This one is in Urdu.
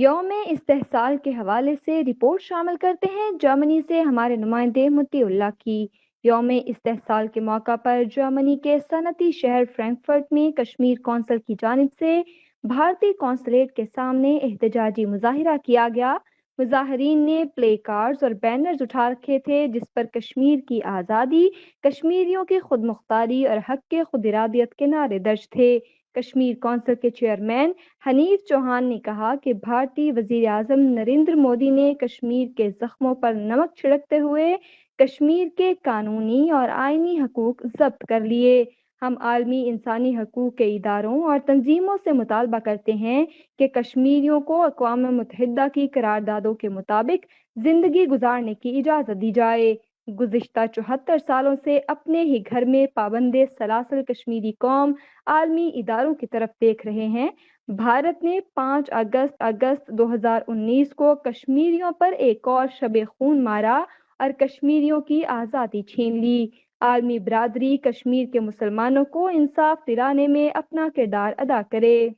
یوم استحصال کے حوالے سے رپورٹ شامل کرتے ہیں جرمنی سے ہمارے نمائندے مطیع اللہ کی۔ یوم استحصال کے موقع پر جرمنی کے صنعتی شہر فرینکفرٹ میں کشمیر کونسل کی جانب سے بھارتی قونصلیٹ کے سامنے احتجاجی مظاہرہ کیا گیا۔ مظاہرین نے پلے کارڈز اور بینرز اٹھا رکھے تھے جس پر کشمیر کی آزادی، کشمیریوں کی خود مختاری اور حق کے خود ارادیت کے نعرے درج تھے۔ کشمیر کونسل کے چیئرمین حنیف چوہان نے کہا کہ بھارتی وزیر اعظم نریندر مودی نے کشمیر کے زخموں پر نمک چھڑکتے ہوئے کشمیر کے قانونی اور آئینی حقوق ضبط کر لیے۔ ہم عالمی انسانی حقوق کے اداروں اور تنظیموں سے مطالبہ کرتے ہیں کہ کشمیریوں کو اقوام متحدہ کی قراردادوں کے مطابق زندگی گزارنے کی اجازت دی جائے۔ گزشتہ 74 سالوں سے اپنے ہی گھر میں پابند سلاسل کشمیری قوم عالمی اداروں کی طرف دیکھ رہے ہیں۔ بھارت نے 5 اگست 2019 کو کشمیریوں پر ایک اور شب خون مارا اور کشمیریوں کی آزادی چھین لی۔ عالمی برادری کشمیر کے مسلمانوں کو انصاف دلانے میں اپنا کردار ادا کرے۔